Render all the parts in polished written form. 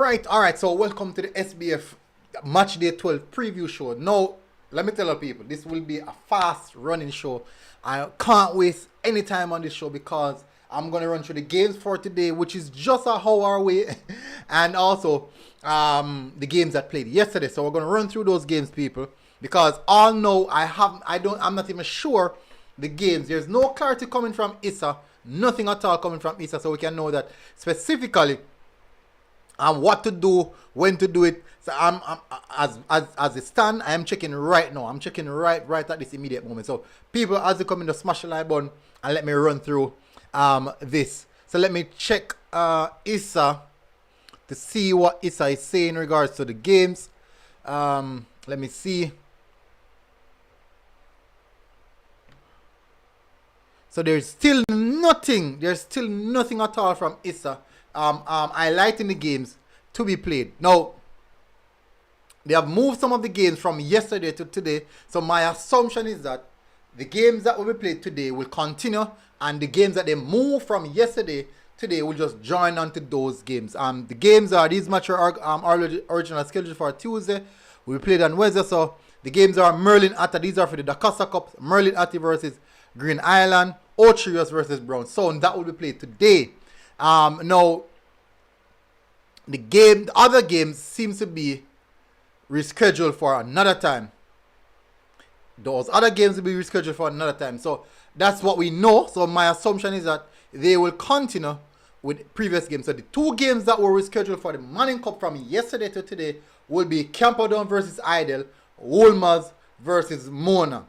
Alright. So welcome to the SBF Match Day 12 preview show. Now, let me tell you people, this will be a fast running show. I can't waste any time on this show because I'm going to run through the games for today, which is just a hour away. And also the games that played yesterday. So we're going to run through those games, people, because all know I'm not even sure the games. There's no clarity coming from Issa. Nothing at all coming from Issa. So we can know that specifically what to do, when to do it. So I'm as it stand, I am checking right now. I'm checking right at this immediate moment. So people, as they come in, to smash the like button and let me run through this. So let me check Issa to see what Issa is saying in regards to the games. Let me see. So there's still nothing. There's still nothing at all from Issa. Highlighting the games to be played. Now, they have moved some of the games from yesterday to today. So my assumption is that the games that will be played today will continue, and the games that they move from yesterday today will just join onto those games. The games are, these matches are original scheduled for Tuesday. We played on Wednesday. So the games are Merlin Atta. These are for the DaCosta Cup. Merlin Atta versus Green Island. Ocherios versus Brown. So that will be played today. Now, the other games seems to be rescheduled for another time. Those other games will be rescheduled for another time. So that's what we know. So my assumption is that they will continue with previous games. So the two games that were rescheduled for the Manning Cup from yesterday to today will be Camperdown versus Idle, Wolmer versus Mona.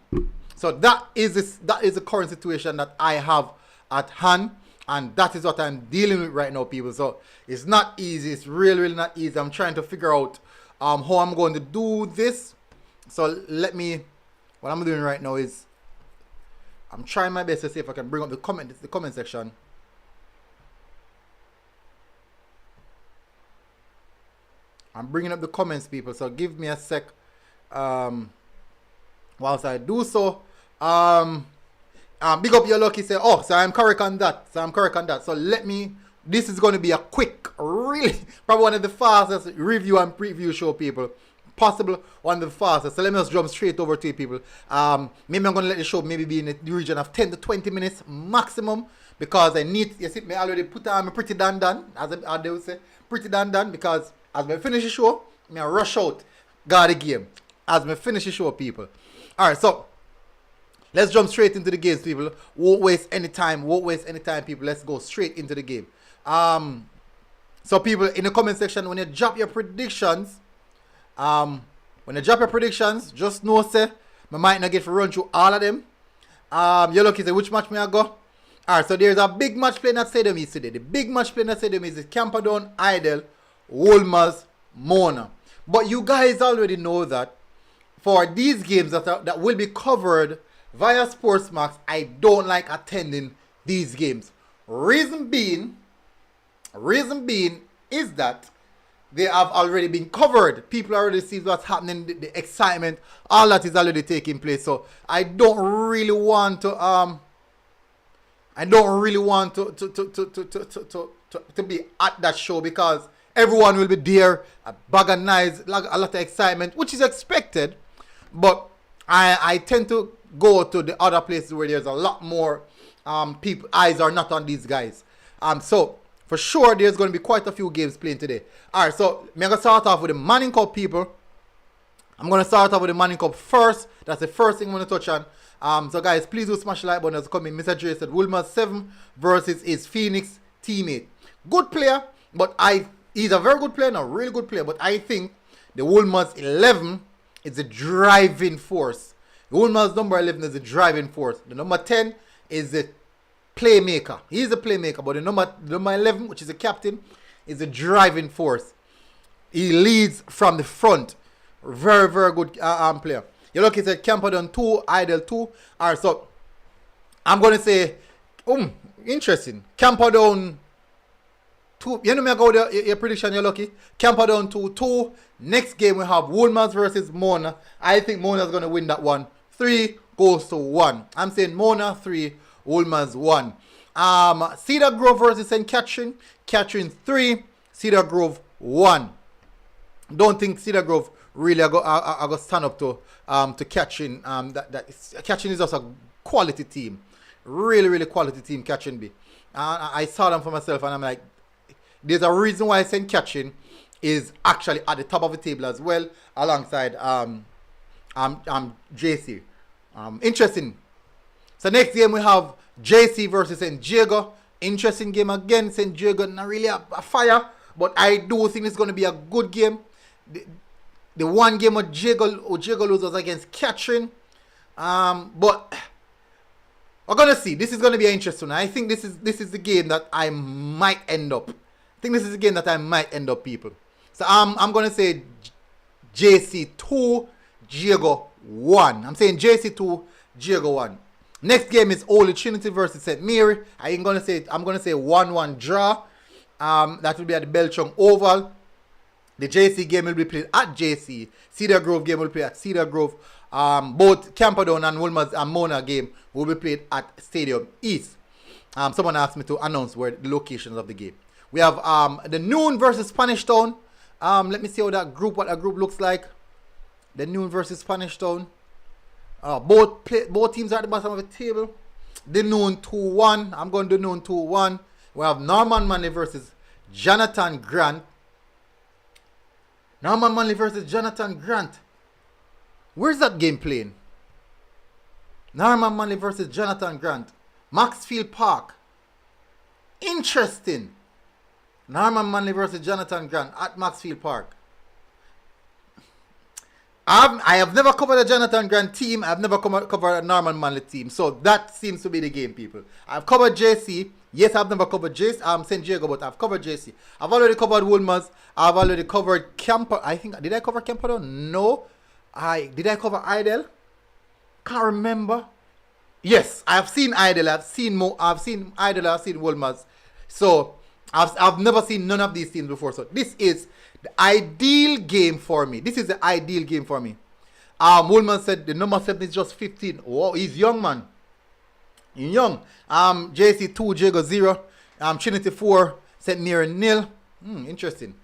So that is the current situation that I have at hand. And that is what I'm dealing with right now, people. So it's not easy. It's really not easy. I'm trying to figure out how I'm going to do this. So what I'm doing right now is I'm trying my best to see if I can bring up the comment section. I'm bringing up the comments, people. So give me a sec whilst I do so. Big up your lucky, say, oh, so I'm correct on that. So this is going to be a quick, really, probably one of the fastest review and preview show, people. Possible one of the fastest. So let me just jump straight over to you, people. Maybe I'm going to let the show maybe be in the region of 10 to 20 minutes maximum, because I need, you see, me already put on my pretty done, as they would say, pretty done, because as I finish the show, I rush out, got the game, as I finish the show, people. All right, so let's jump straight into the games, people. Won't waste any time, people. Let's go straight into the game. So people, in the comment section, when you drop your predictions, just know, say, I might not get to run through all of them. You're lucky, say, which match may I go? Alright, so there's a big match playing at Stadium East today. The big match playing at Stadium East is Camperdown, Idle, Wolmer, Mona. But you guys already know that for these games that will be covered via Sportsmax, I don't like attending these games. Reason being is that they have already been covered. People already see what's happening, the excitement, all that is already taking place. So I don't really want to to be at that show, because everyone will be there, a bag of knives, a lot of excitement, which is expected. But I tend to go to the other places where there's a lot more people, eyes are not on these guys. So for sure there's going to be quite a few games playing today. Alright, so I'm going to start off with the Manning Cup, people. I'm going to start off with the Manning Cup first. That's the first thing I'm going to touch on. So guys, please do smash the like button as coming. Mr. J said Wolmer 7 versus his Phoenix teammate. Good player, but he's a very good player, a really good player, but I think the Wolmer's 11 is a driving force. Wolmer's number 11 is the driving force. The number 10 is the playmaker. He's a playmaker, but the number 11, which is the captain, is the driving force. He leads from the front. Very, very good player. You look at Camperdown 2, Idle 2. Alright, so I'm going to say, interesting. Camperdown 2. You know me, I go there, your prediction, you're lucky. Camperdown 2. Next game we have Wolmer versus Mona. I think Mona's going to win that one. 3 goes to 1. I'm saying Mona 3, Wolmer 1. Cedar Grove versus St. Catherine. Catherine 3, Cedar Grove 1. Don't think Cedar Grove really are go stand up to catching. Catching is just a quality team, really quality team. Catching be. I saw them for myself and I'm like, there's a reason why I said catching is actually at the top of the table as well, alongside JC. Interesting. So next game we have JC versus St. Diego. Interesting game again. St. Diego not really a fire, but I do think it's going to be a good game. The one game of Diego lose was against Catherine. But we're gonna see. This is gonna be interesting. I think this is the game that I might end up. People. So I'm gonna say JC 2, Diego 1. I'm saying JC 2, Diego 1. Next game is Holy Trinity versus St. Mary. I'm gonna say 1-1 draw. That will be at the Belchong Oval. The JC game will be played at JC. Cedar Grove game will be at Cedar Grove. Both Camperdown and Wolmer's and Mona game will be played at Stadium East. Someone asked me to announce where the locations of the game. We have the Noon versus Spanish Town. Let me see what that group looks like. The Noon versus Spanish Town. Both teams are at the bottom of the table. The Noon 2-1. I'm going to do Noon 2-1. We have Norman Manley versus Jonathan Grant. Norman Manley versus Jonathan Grant. Where's that game playing? Norman Manley versus Jonathan Grant. Maxfield Park. Interesting. Norman Manley versus Jonathan Grant at Maxfield Park. I have never covered a Jonathan Grant team. I've never covered a Norman Manley team. So that seems to be the game, people. I've covered JC. Yes, I've never covered St. Diego, but I've covered JC. I've already covered Wolmer's. I've already covered Camper. Did I cover Camperdown? No. Did I cover Idle? Can't remember. Yes, I've seen Idle. I've seen Idle. I've seen Wolmer's. So I've never seen none of these teams before. So this is the ideal game for me. Wolmer said the number 7 is just 15. Oh, he's young, man. He's young. JC 2, Diego 0. Trinity 4, St. Mary 0. Interesting.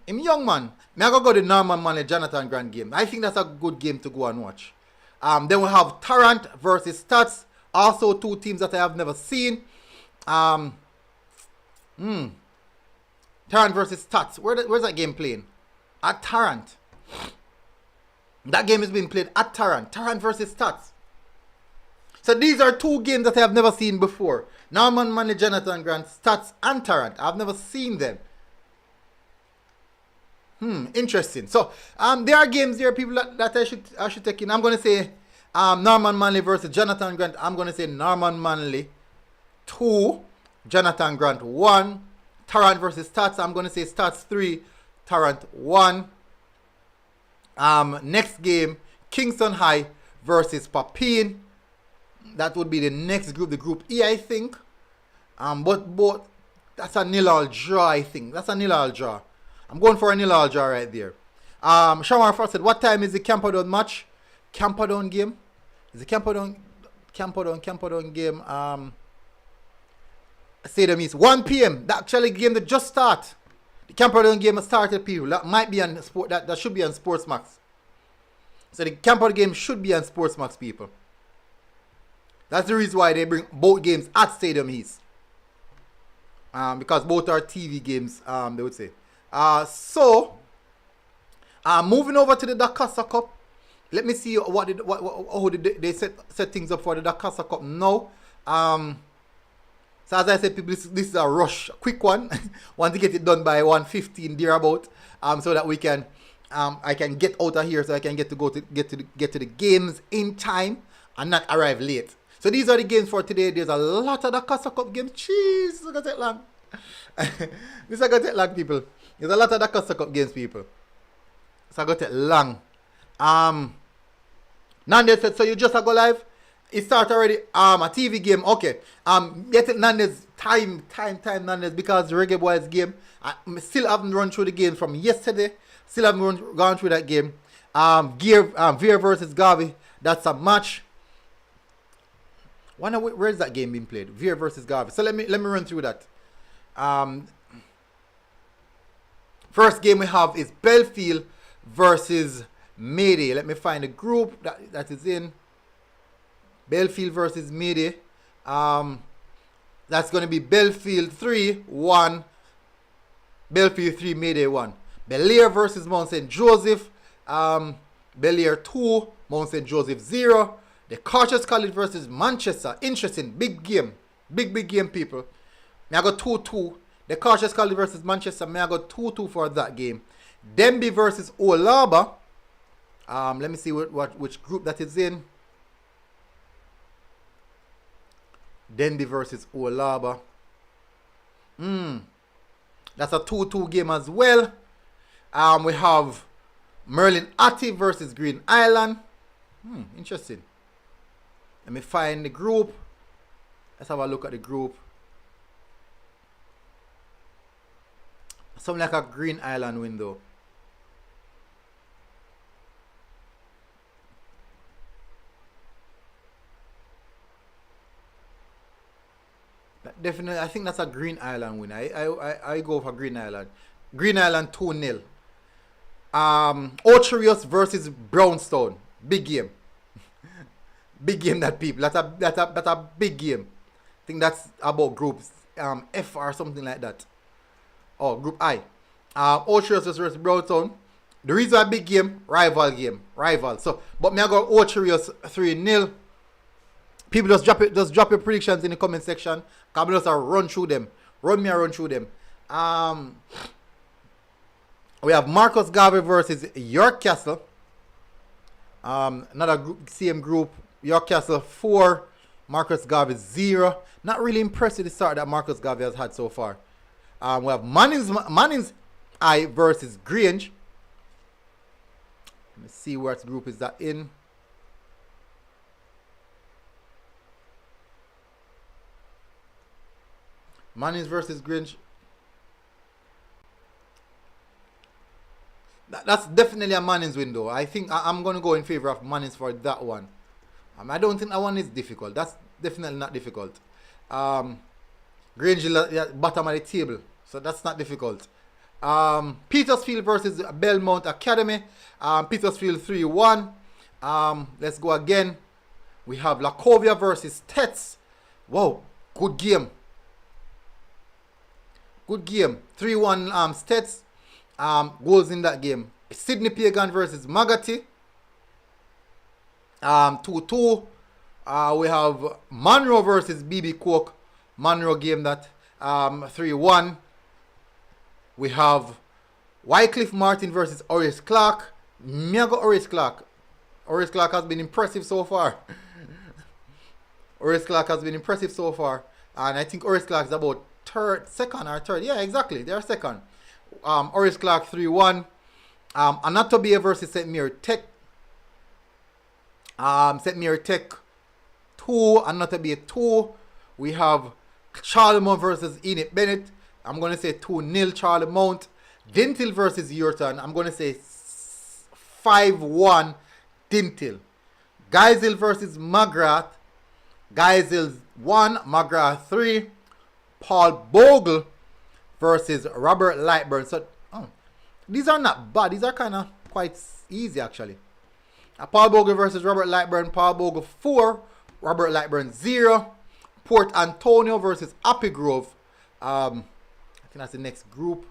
I'm young, man. I go the Norman Manley Jonathan Grant game. I think that's a good game to go and watch. Then we have Tarrant versus Stats. Also 2 teams that I have never seen. Tarrant versus Stats. Where's that game playing? At Tarrant. That game is being played at Tarrant. Tarrant versus Stats. So these are 2 games that I have never seen before. Norman Manley, Jonathan Grant, Stats, and Tarrant. I've never seen them. Interesting. So there are games there, people that I should take in. I'm going to say Norman Manley versus Jonathan Grant. I'm going to say Norman Manley 2, Jonathan Grant 1. Tarrant versus Stats. I'm going to say Stats 3, Tarrant 1. Next game, Kingston High versus Papine. That would be the next group, the group E, I think. But that's a nil-all draw, I think. That's a nil-all draw. I'm going for a nil-all draw right there. Shamar first said, what time is the Camperdown match? Camperdown game? Is the Camperdown game? Stadium East. 1 p.m. That actually game that just start. The Camperdown game has started, people. That might be on sport. That should be on Sportsmax. So the Camperdown game should be on Sportsmax, people. That's the reason why they bring both games at Stadium East. Because both are TV games, they would say. So, moving over to the DaCosta Cup. Let me see how did they set things up for the DaCosta Cup now. So as I said, people, this is a rush, a quick one. Want to get it done by 1:15 thereabout, so that we can, I can get out of here, so I can get to the games in time and not arrive late. So these are the games for today. There's a lot of DaCosta Cup games. Jeez, this is gonna take long. This is gonna take long, people. There's a lot of DaCosta Cup games, people. It's gonna take long. Nandez said, so you just go live? It started already. A TV game. Okay. Yet Nandez time Nandez, because the Reggae Boyz game. I still haven't run through the game from yesterday. Still haven't gone through that game. Veer versus Garvey. That's a match. Where's that game being played? Veer versus Garvey. So let me run through that. First game we have is Belfield versus Mayday. Let me find the group that is in. Belfield versus Mayday. That's going to be Belfield 3-1. Belfield 3, Mayday 1. Belair versus Mount St. Joseph. Belair 2, Mount St. Joseph 0. The Carchers College versus Manchester. Interesting. Big game. Big game, people. May I go 2-2. The Carchers College versus Manchester. May I go 2-2 for that game. Denby versus Olaba. Let me see which group that is in. Denby versus Olaba. That's a 2-2 game as well. We have Merlin Atty versus Green Island. Interesting. Let me find the group. Let's have a look at the group. Something like a Green Island window. Definitely, I think that's a Green Island win. I go for Green Island. Green Island 2-0. Ocherios versus Brownstone. Big game. Big game, that people. That's a big game. I think that's about groups F or something like that. Oh, group I. Ocherios versus Brownstone. The reason why big game, rival. So, but me I go Ocherios 3-0. People just drop your predictions in the comment section. Come just run through them. Run through them. We have Marcus Garvey versus York Castle. Another group, same group. York Castle 4, Marcus Garvey 0. Not really impressed with the start that Marcus Garvey has had so far. We have Manning's I versus Grange. Let me see what group is that in. Mannings versus Grange. That's definitely a Mannings window. I think I'm going to go in favor of Mannings for that one. I don't think that one is difficult. That's definitely not difficult. Grange is bottom of the table, so that's not difficult. Petersfield versus Belmont Academy. Petersfield 3-1. Let's go again. We have Lacovia versus Tets. Wow, good game. Good game. 3-1 Stets. Goals in that game. Sydney Pagan versus Magati. 2-2. We have Monroe versus BB Coke. Monroe game that 3-1. We have Wycliffe Martin versus Oris Clark. Mega Oris Clark. Oris Clark has been impressive so far. Oris Clark has been impressive so far. And I think Oris Clark is about second or third. Yeah, exactly. They're second. Oris Clark 3-1. Anatobia versus St. Mary Tech. St. Mary Tech 2. Anatobia 2. We have Charlemont versus Enid Bennett. I'm going to say 2-0 Charlemont. Dintil versus Yorton. I'm going to say 5-1 Dintil. Geisel versus McGrath. Geisel 1, McGrath 3. Paul Bogle versus Robert Lightburn. So these are not bad. These are kind of quite easy actually. Paul Bogle versus Robert Lightburn. Paul Bogle 4, Robert Lightburn 0. Port Antonio versus Happy Grove. I think that's the next group.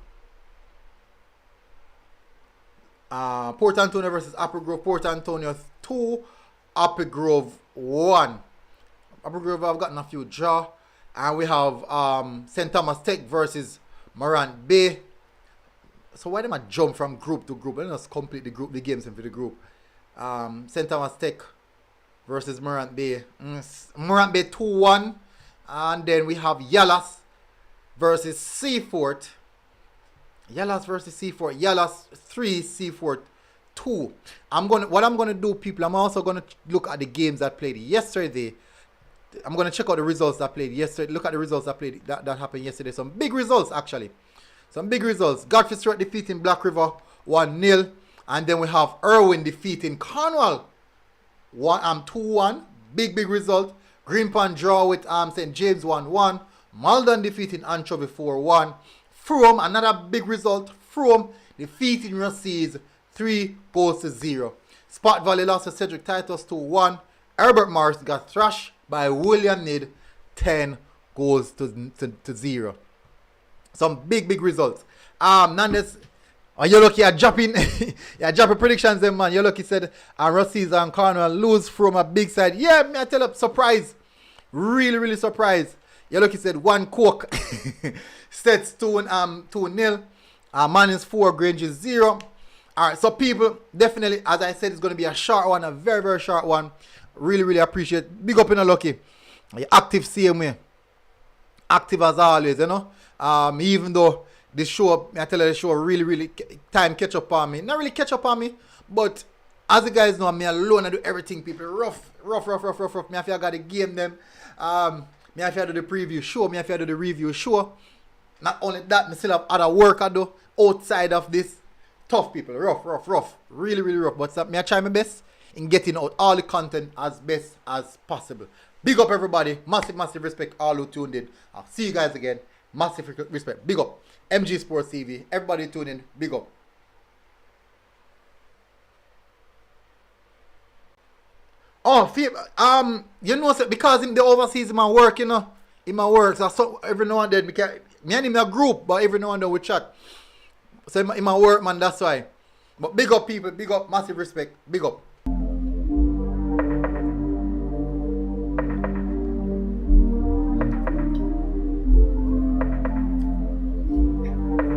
Port Antonio versus Happy Grove. Port Antonio 2, Happy Grove 1. Happy Grove have gotten a few draw. And we have St. Thomas Tech versus Morant Bay. So why them I jump from group to group? Let us complete the games for the group. St. Thomas Tech versus Morant Bay. Morant Bay 2-1. And then we have Yallas versus Seafort. Yallas versus Seafort. Yallas 3, Seafort 2. What I'm gonna do, people, I'm also gonna look at the games that played yesterday. I'm going to check out the results that played yesterday. Look at the results that happened yesterday. Some big results, actually. Some big results. Godfrey Stewart defeating Black River 1-0. And then we have Irwin defeating Cornwall 2-1. Big result. Greenpan draw with St. James 1-1. Malden defeating Anchovy 4-1. Frome, another big result. Frome defeating Rossies 3-0. Spot Valley lost to Cedric Titus 2-1. Herbert Morris got thrashed by William Nid 10-0. Some big results. Nandes, you're lucky at dropping dropping predictions then, man. You're lucky said Rossies and Cornwall lose from a big side. Yeah, me I tell you, surprise. Really surprised. You're lucky said 1 Coke. Sets 2-0. Manning's 4, Grange's 0. Alright, so people, definitely, as I said, it's going to be a short one, a very short one. Really appreciate. Big up in a lucky. You're active same way. Active as always, you know. Even though this show, I tell you, the show really time catch up on me. Not really catch up on me, but as you guys know, me alone I do everything, people. Rough. Me I feel I got to game them. Me I feel I do the preview show. Me I feel I do the review show. Not only that, me still have other work I do outside of this. Tough, people. Rough. Really rough. But me I try my best in getting out all the content as best as possible. Big up everybody. Massive respect all who tuned in. I'll see you guys again. Massive respect. Big up. MG Sports TV. Everybody tune in. Big up. Oh, you know, because in the overseas in my work, you know, so every now and then, me and him a group, but every now and then we chat. So in my work, man, that's why. But big up people, big up, massive respect, big up.